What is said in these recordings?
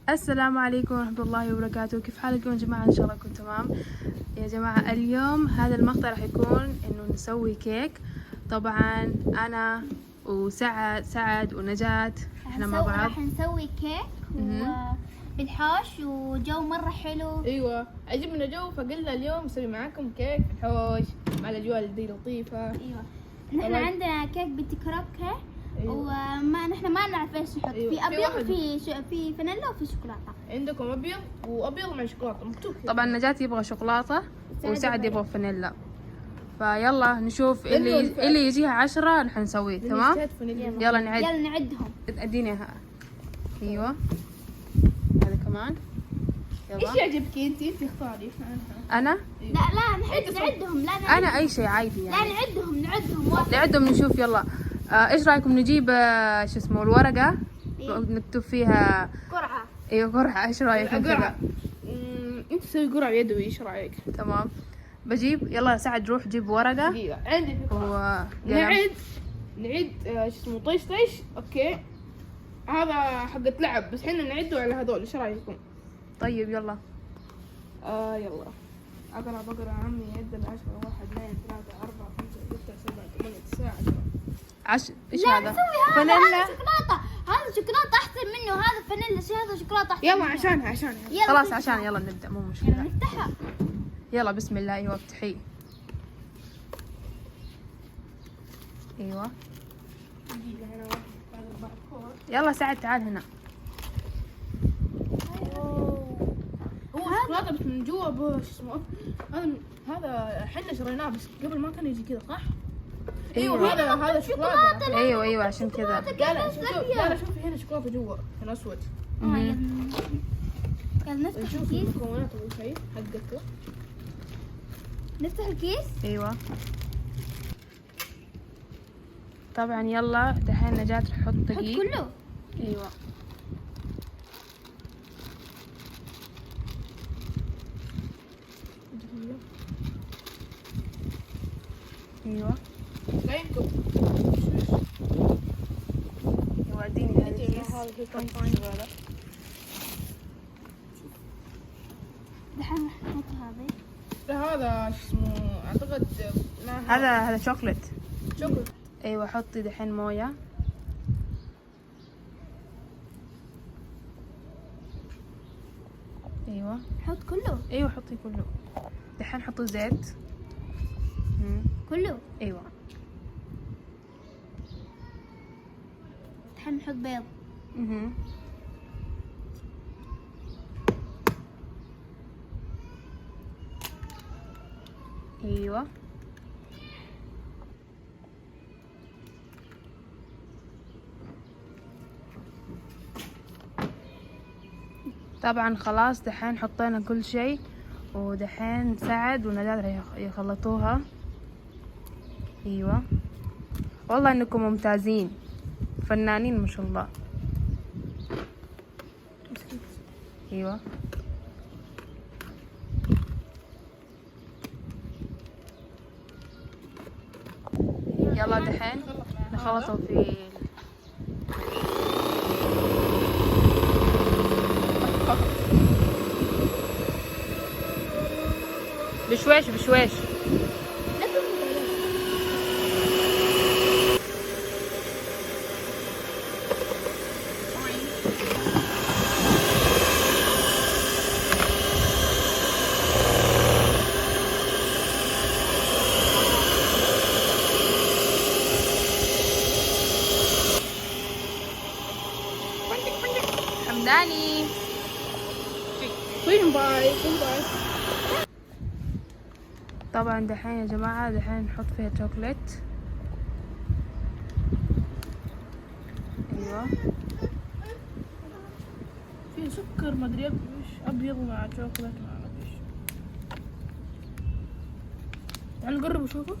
السلام عليكم ورحمة الله وبركاته. كيف حالكم يا جماعة؟ إن شاء الله كنتم تمام يا جماعة. اليوم هذا المقطع راح يكون إنه نسوي كيك. طبعا أنا وسعد ونجاة إحنا مع بعض راح نسوي كيك بالحوش وجو مرة حلو. ايوه عجبنا جو، فقلنا اليوم نسوي معاكم كيك في الحوش مع الاجواء دي لطيفه. ايوه نحن عندنا كيك بنتي كروب كيك. أيوة. وما نحن ما نعرف ايش نحط. أيوة. في ابيض في فانيلا وفي شوكولاته. عندكم ابيض وابيض مع شوكولاته مكتوب كده. طبعا نجاة يبغى شوكولاتة وسعد يبغى فانيلا، فيلا نشوف اللي يجيها 10 نحن نسويه. تمام يلا نعد. يلا نعدهم. اديني اياها. ايوه هذا كمان. ايش يلا يعجبك انت اختاري. انا لا نحن نعدهم. لا انا اي شيء عادي يعني. لا نعدهم واحد. نعدهم نشوف. يلا ايش رايكم نجيب شو اسمه الورقة نكتب فيها قرعة. ايوه قرعة. ايش رايكم كذا؟ انت تسوي قرعه يدوي، ايش رايك؟ تمام بجيب. يلا سعد روح جيب ورقة دقيقه عندي فكره. وقلم. نعد شو اسمه طيش. اوكي هذا حقة لعب، بس حنا نعده على هذول. ايش رايكم؟ طيب يلا. يلا بقرا عمي يعد 10 1 2 3 4 5 6 7 8 9 10. ايش لا هذا؟ نسوي فانيلا. هذا شوكولاتة أحسن منه. هذا فانيلا شيء. هذا شوكولاتة أحسن يلا منه. عشانها يلا خلاص نفتح. عشان يلا نبدأ مو يلا مشكلة. نفتحها. يلا بسم الله. ايوه افتحي. ايوه يلا سعد تعال هنا. هو شوكولاتة بس من جوا شو اسمه هذا حنا شريناه بس قبل ما كان يجي كذا صح؟ ايوه هذا شوكولاتة. ايوه عشان كذا. لا شوفي هنا شوكولاتة جوا هنا اسود. يلا نفتح نشوف الكيس. المكونات اول شيء حقته. نفتح الكيس. ايوه طبعا يلا دحين نجاة تحط حط دقيق. كله. ايوه ايوه لا ينكب. ايوه اديني هذا الكيس. هذا دحين نحط هذه. هذا شو اسمه اعتقد هذا شوكليت. شوكولاتة. ايوه حطي دحين مويه. ايوه حط كله. ايوه حطي كله. دحين حطي زيت. كله. ايوه دحين نحط بيض. ايوه طبعا خلاص دحين حطينا كل شيء، ودحين سعد ونجاة راح يخلطوها. ايوه والله انكم ممتازين فنانين ما شاء الله. ايوه يلا دحين نخلطوا في بشويش. حمداني فين باي. طبعا دحين يا جماعة دحين نحط فيها شوكليت. ايوه في سكر ما ادري ايش ابيض مع شوكولاتة مع ايش. تعال نقرب وشوفه.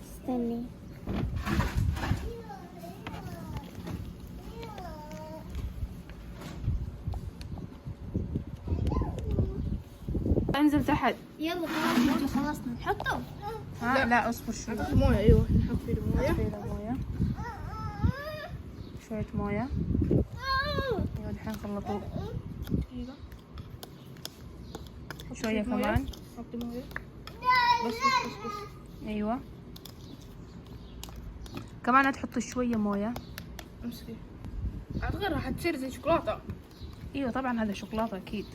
استني. انزل تحت. يلا خلاص خلصنا نحطه. لا اصبر شوي. مويه. ايوه نحط فيه مويه. فيه مويه. موية، شوية موية. ايوه الحين خلطوه. دقيقة. شوية كمان. حطي موية. بس. ايوه كمان تحطوا شوية موية. امسكي. اعتقد راح تصير زي شوكولاتة. ايوه طبعا هذا شوكولاتة اكيد.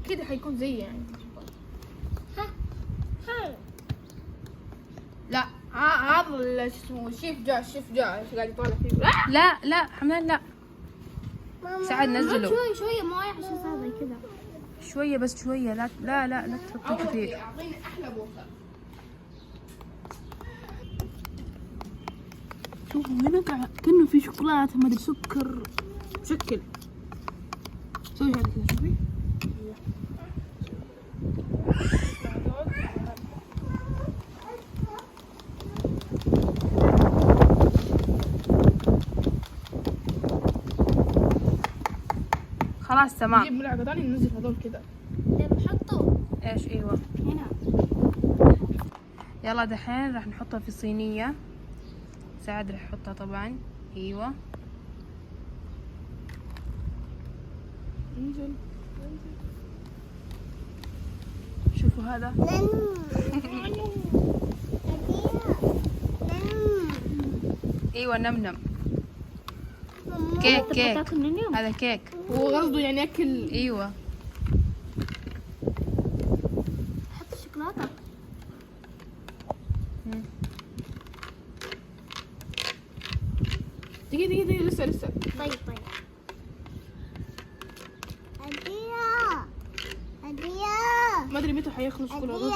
كده حيكون زي يعني. لا هذا شو اسمه الشيف جاء ايش قاعد يطالع فيه. لا لا حمدان لا. سعد نزله. شوية موية عشان يصير زي كذا. شوية بس شوية، لا تحطوا كثير. اعطيني احلى بوسة. شوفوا هنا كأنه في شوكولاتة ما ادري سكر شكل. سوي هذا كذا شوفي. خلاص تمام. نجيب ملعقة ثانية ننزل هذول كذا. نحطه ايش ايوه. هنا. يلا دحين راح نحطها في صينية. سعد راح يحطها طبعا. ايوه انزل. شوفوا هذا. ايوه نمنم. كيك هذا كيك. هو قصده يعني اكل. ايوه حط الشوكولاتة. دقيقة لسه. طيب. ما ادري متى حيخلص كل هذول.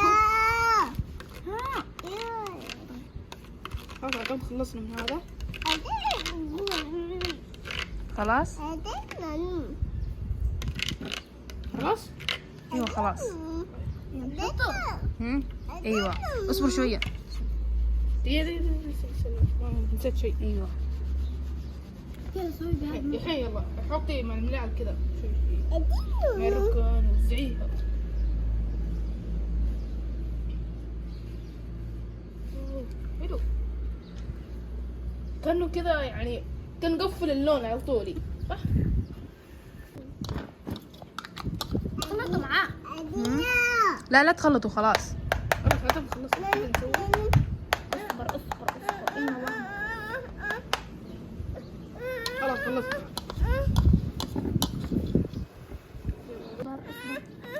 خلاص خلصنا من هذا. خلاص. خلاص. ايوه خلاص. نحطه. ايوه اصبر شوية. دقيقة نسيت شيء. ايوه كذا سوي بهذا. الحين يلا حطي مع الملاعب كذا شوي مع الركن وزعيها. حلو. كأنه كذا يعني نقفل اللون على طولي صح؟ خلطه معاه. لا تخلطوا خلاص.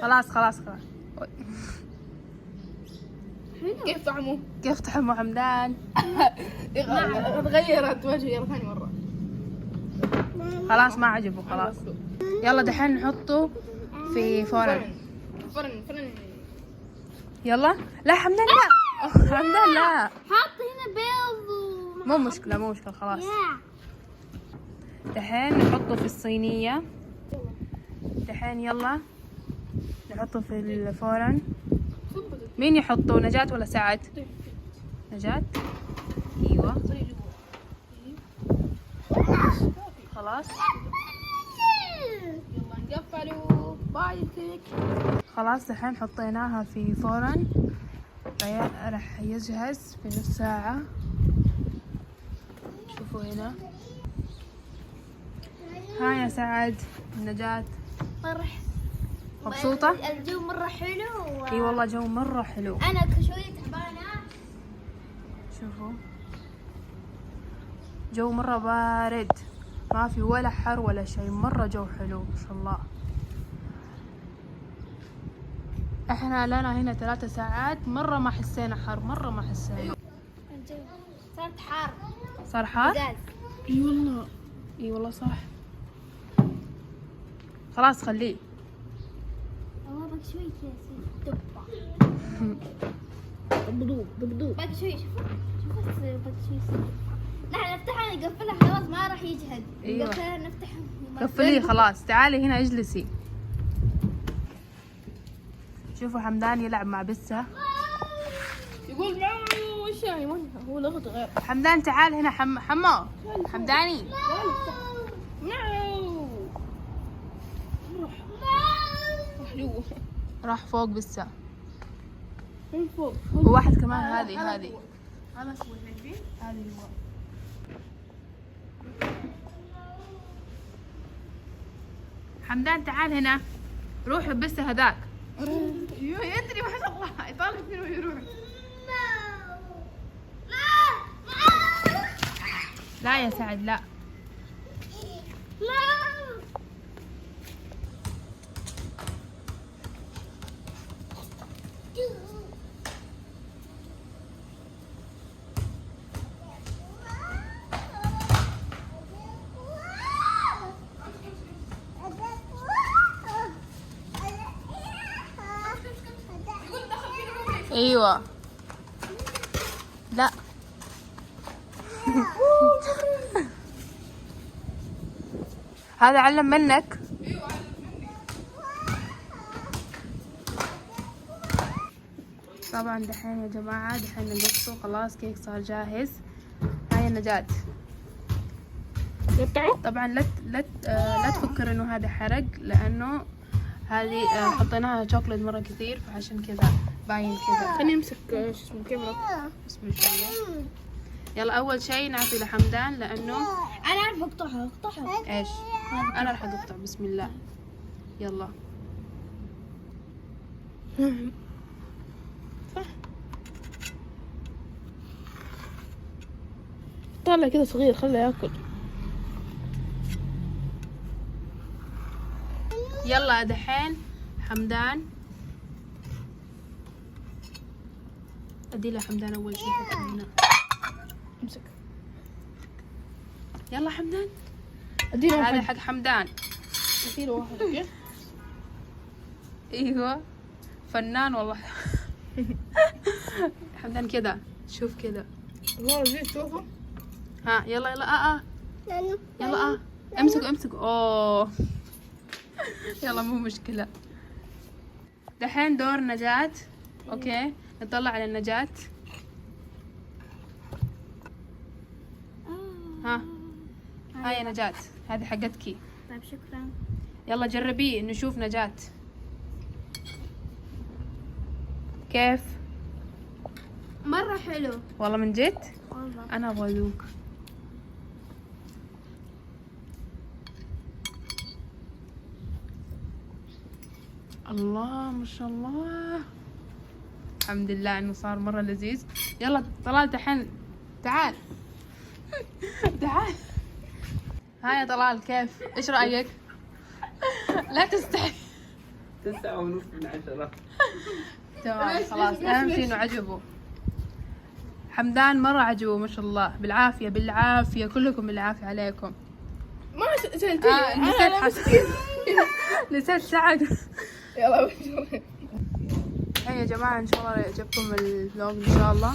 خلاص خلاص خلصنا. خلاص كيف طعمه؟ كيف طعمه حمدان؟ تغيرت وجهي يلا ثاني مرة. خلاص ما عجبه خلاص. يلا دحين نحطه في فرن. يلا. لا حمدان لا. حمدان لا. حط هنا بيض مو مشكلة خلاص. دحين نحطه في الصينية. دحين يلا نحطه في الفرن. مين يحطه نجاة ولا سعد؟ نجاة. ايوه خلاص. يلا نقفلوا. باي كيك. خلاص دحين حطيناها في فرن. راح يجهز في نص ساعة. شوفوا هنا. ها يا سعد نجاة فرح. مبسوطة؟ الجو مرة حلو. اي والله جو مرة حلو. أنا كشوية تعبانة. شوفوا جو مرة بارد، ما في ولا حر ولا شيء، مرة جو حلو ما شاء الله. احنا لنا هنا 3 ساعات مرة ما حسينا حر، مرة ما حسينا. الجو صارت حار. صار حار؟ غاز. اي والله صح. خلاص خليه. باقي شوي كذا ضبضوب. باقي شوي شوفوا باقي شوي. نحن نفتحها نقفلها خلاص ما راح يجهد. أيوة. نقفلها نفتحها. قفليه خلاص. تعالي هنا اجلسي. شوفوا حمدان يلعب مع بسة. يقول معه وش يعني هو لغة غير. حمدان تعال هنا. حمو حمداني. راح جوا. راح فوق بسة. من فوق. وواحد كمان. هذه هذا هو البيبي، هذا هو. حمدان تعال هنا، روح لبسه هذاك. يدري ما شاء الله يطالع فينا ويروح. لا يا سعد لا. ايوه لا. هذا علم منك. طبعا دحين يا جماعة دحين نقصه خلاص، كيك صار جاهز. هاي نجاة. طبعا لا تفكر انه هذا حرق، لانه هذه حطيناها شوكولات مرة كثير، فعشان كذا باين كذا. خليني امسك شو اسمه الكاميرا. اصبر شوية. يلا اول شيء نعطي لحمدان، لانه انا اعرف اقطعها. ايش؟ انا راح اقطع. بسم الله. يلا. طالع كذا صغير، خليه ياكل. يلا دحين حمدان، ادي له حمدان اول شيء. هنا امسك. يلا حمدان، اديله هذا واحد. حق حمدان. اديله واحد. اوكي. ايوه فنان والله. حمدان كذا، شوف كذا. والله لذيذ شوفه. ها يلا يلا. يلا امسك. اوه. يلا مو مشكلة. دحين دور نجاة. اوكي نطلع على النجاة. ها هاي يا نجاة، هذه حقتكي. طيب شكرا. يلا جربيه نشوف نجاة كيف. مرة حلو والله من جد والله. انا ابغى اذوق. الله ما شاء الله، الحمد لله انه صار مرة لذيذ. يلا طلال دحين تعال. تعال. ها يا طلال كيف؟ ايش رأيك؟ لا تستحي. 9.5/10. تمام خلاص، اهم شيء انه عجبه. حمدان مرة عجبه ما شاء الله، بالعافية كلكم بالعافية عليكم. ما سألتني. نسيت حسين. نسيت سعد. يلا. هيا يا جماعة ان شاء الله يعجبكم الفلوج ان شاء الله،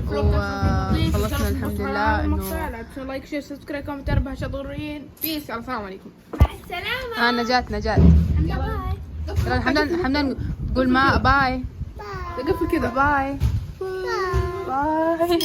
وخلصنا الحمد لله. انه لا تنسوا لايك شير سبسكرايب كومنت 4 ضروريين. بيس. السلام عليكم. مع السلامة. نجاة باي. يلا حمدان قول ما باي. قفل كذا. باي باي.